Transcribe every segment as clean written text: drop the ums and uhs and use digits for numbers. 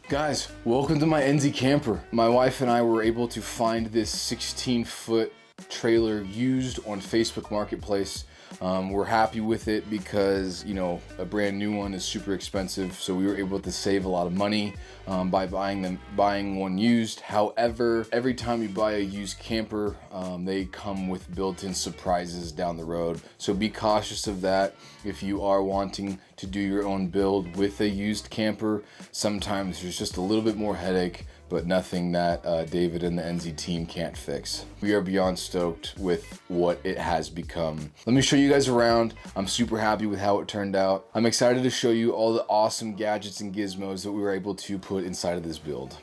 Guys, welcome to my NZ camper. My wife and I were able to find this 16-foot trailer used on Facebook Marketplace. We're happy with it because, a brand new one is super expensive, so we were able to save a lot of money by buying one used. However, every time you buy a used camper, they come with built-in surprises down the road. So be cautious of that. If you are wanting to do your own build with a used camper, sometimes there's just a little bit more headache, but nothing that David and the NZ team can't fix. We are beyond stoked with what it has become. Let me show you guys around. I'm super happy with how it turned out. I'm excited to show you all the awesome gadgets and gizmos that we were able to put inside of this build.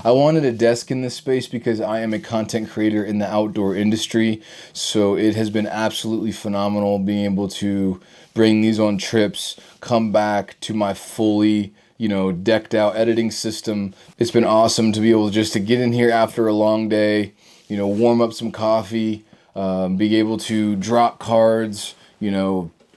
I wanted a desk in this space because I am a content creator in the outdoor industry, so it has been absolutely phenomenal being able to bring these on trips, come back to my fully, decked out editing system. It's been awesome to be able just to get in here after a long day, warm up some coffee, be able to drop cards,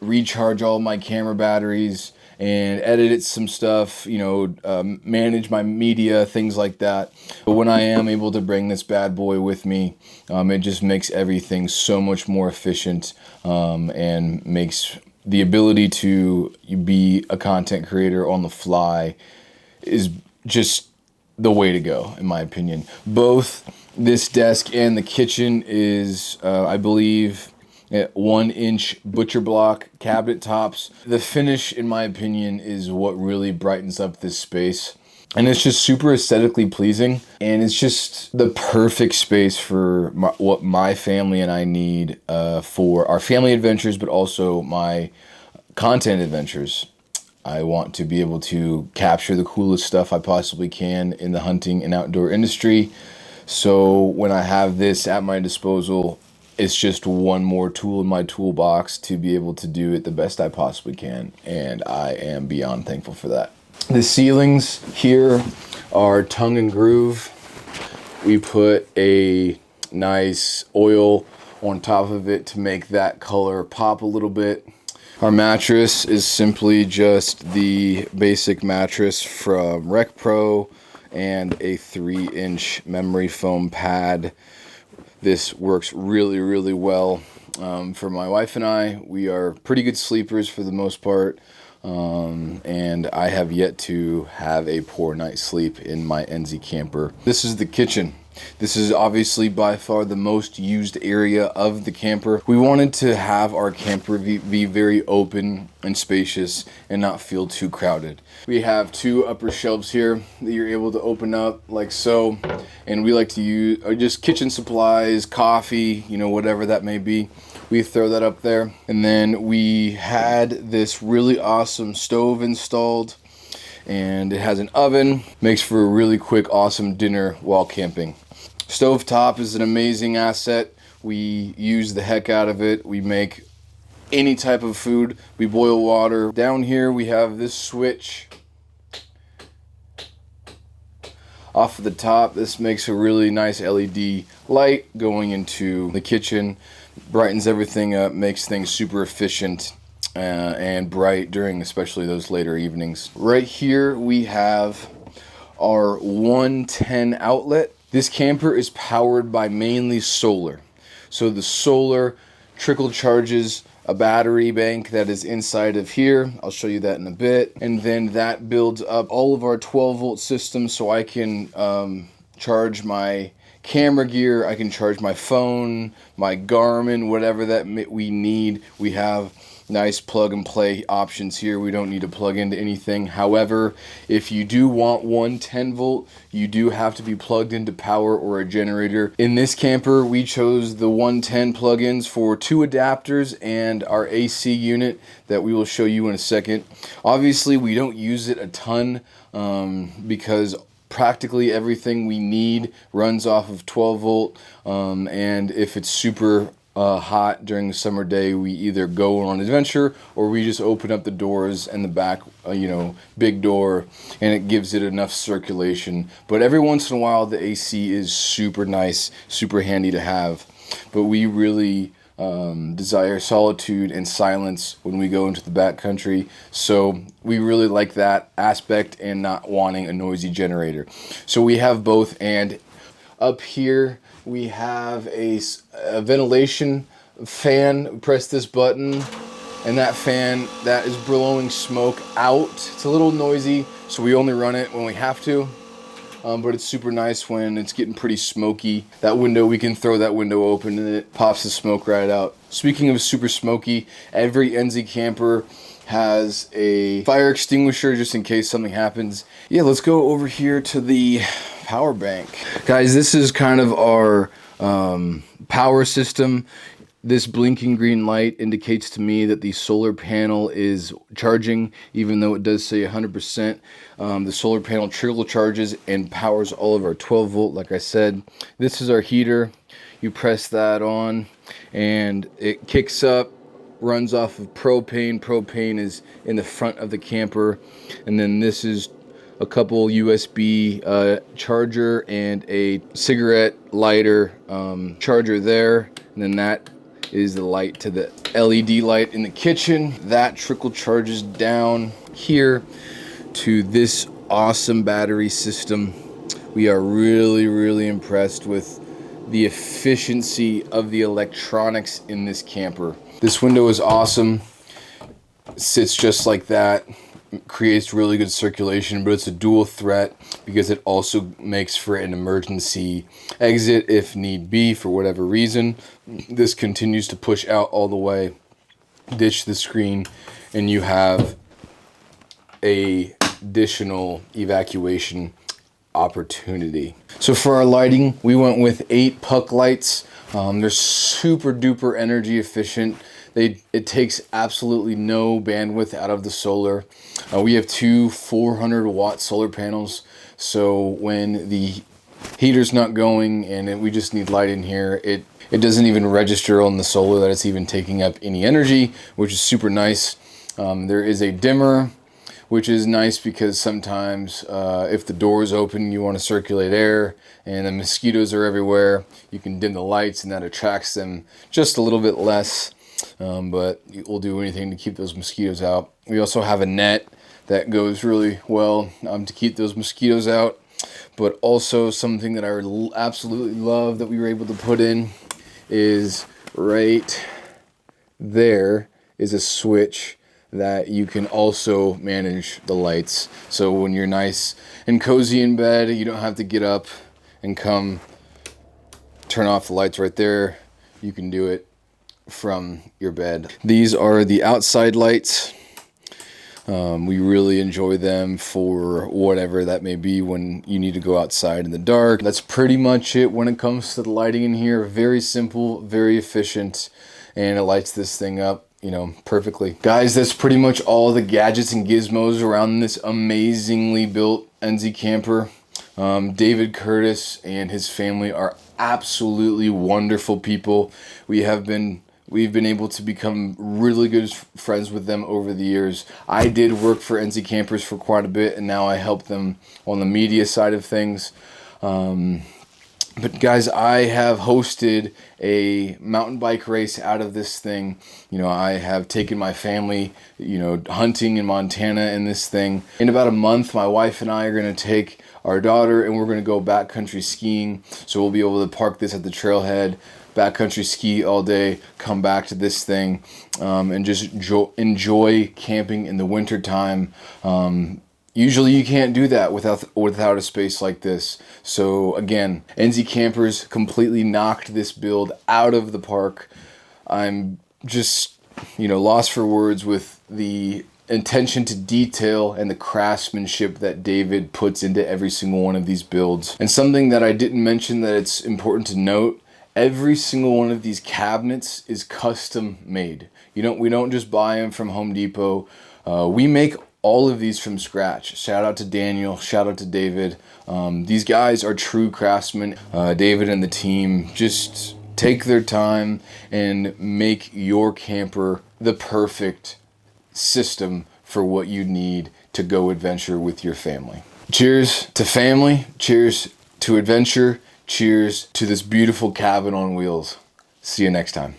recharge all my camera batteries, and edit some stuff, manage my media, things like that. But when I am able to bring this bad boy with me, it just makes everything so much more efficient, and makes the ability to be a content creator on the fly is just the way to go, in my opinion. Both this desk and the kitchen is, I believe, 1-inch butcher block cabinet tops. The finish, in my opinion, is what really brightens up this space. And it's just super aesthetically pleasing. And it's just the perfect space for what my family and I need for our family adventures, but also my content adventures. I want to be able to capture the coolest stuff I possibly can in the hunting and outdoor industry. So when I have this at my disposal, it's just one more tool in my toolbox to be able to do it the best I possibly can, and I am beyond thankful for that. The ceilings here are tongue and groove. We put a nice oil on top of it to make that color pop a little bit. Our mattress is simply just the basic mattress from RecPro and a 3-inch memory foam pad. This works really, really well for my wife and I. We are pretty good sleepers for the most part, and I have yet to have a poor night's sleep in my NZ camper. This is the kitchen. This is obviously by far the most used area of the camper. We wanted to have our camper be very open and spacious and not feel too crowded. We have 2 upper shelves here that you're able to open up like so, and we like to use just kitchen supplies, coffee, whatever that may be. We throw that up there. And then we had this really awesome stove installed, and it has an oven. Makes for a really quick, awesome dinner while camping. Stovetop is an amazing asset. We use the heck out of it. We make any type of food. We boil water. Down here we have this switch off of the top. This makes a really nice LED light going into the kitchen. Brightens everything up, makes things super efficient and bright during especially those later evenings. Right here we have our 110 outlet. This camper is powered by mainly solar. So the solar trickle charges a battery bank that is inside of here. I'll show you that in a bit. And then that builds up all of our 12-volt systems, so I can charge my camera gear, I can charge my phone, my Garmin, whatever that we need. We have nice plug and play options here. We don't need to plug into anything. However, if you do want 110 volt, you do have to be plugged into power or a generator. In this camper, we chose the 110 plugins for 2 adapters and our AC unit that we will show you in a second. Obviously, we don't use it a ton because practically everything we need runs off of 12 volt, and if it's super hot during the summer day, we either go on an adventure or we just open up the doors and the back big door, and it gives it enough circulation. But every once in a while the AC is super nice, super handy to have. But we really desire solitude and silence when we go into the backcountry. So we really like that aspect and not wanting a noisy generator. So we have both. And up here we have a ventilation fan. Press this button and that fan, that is blowing smoke out. It's a little noisy, so we only run it when we have to. But it's super nice when it's getting pretty smoky. That window, we can throw that window open and it pops the smoke right out. Speaking of super smoky, every NZ camper has a fire extinguisher just in case something happens. Yeah, let's go over here to the power bank. Guys, this is kind of our power system. This blinking green light indicates to me that the solar panel is charging, even though it does say 100%. The solar panel trickle charges and powers all of our 12 volt, like I said. This is our heater. You press that on and it kicks up, runs off of propane. Propane is in the front of the camper. And then this is a couple USB charger and a cigarette lighter charger there. And then that is the light to the LED light in the kitchen. That trickle charges down here to this awesome battery system. We are really impressed with the efficiency of the electronics in this camper. This window is awesome. It sits just like that. It creates really good circulation, but it's a dual threat because it also makes for an emergency exit if need be for whatever reason. This continues to push out all the way, ditch the screen, and you have a additional evacuation opportunity. So for our lighting, we went with 8 puck lights. They're super duper energy efficient. It takes absolutely no bandwidth out of the solar. We have 2 400 watt solar panels, so when the heater's not going and we just need light in here, it doesn't even register on the solar that it's even taking up any energy, which is super nice. There is a dimmer, which is nice because sometimes if the door is open, you want to circulate air and the mosquitoes are everywhere. You can dim the lights and that attracts them just a little bit less. But we'll do anything to keep those mosquitoes out. We also have a net that goes really well to keep those mosquitoes out. But also something that I absolutely love that we were able to put in is right there is a switch that you can also manage the lights. So when you're nice and cozy in bed, you don't have to get up and come turn off the lights right there. You can do it from your bed. These are the outside lights. We really enjoy them for whatever that may be when you need to go outside in the dark. That's pretty much it when it comes to the lighting in here. Very simple, very efficient, and it lights this thing up, you know, perfectly. Guys, that's pretty much all the gadgets and gizmos around this amazingly built NZ camper. David Curtis and his family are absolutely wonderful people. We've been able to become really good friends with them over the years. I did work for NZ Campers for quite a bit, and now I help them on the media side of things. But guys, I have hosted a mountain bike race out of this thing. You know, I have taken my family, you know, hunting in Montana in this thing. In about a month, my wife and I are going to take our daughter and we're going to go backcountry skiing. So we'll be able to park this at the trailhead, backcountry ski all day, come back to this thing, and just enjoy camping in the winter time. Usually you can't do that without a space like this. So again, NZ Campers completely knocked this build out of the park. I'm just, you know, lost for words with the attention to detail and the craftsmanship that David puts into every single one of these builds. And something that I didn't mention that it's important to note, every single one of these cabinets is custom made. We don't just buy them from Home Depot. We make all of these from scratch. Shout out to Daniel, shout out to David. These guys are true craftsmen. David and the team just take their time and make your camper the perfect system for what you need to go adventure with your family. Cheers to family, cheers to adventure, cheers to this beautiful cabin on wheels. See you next time.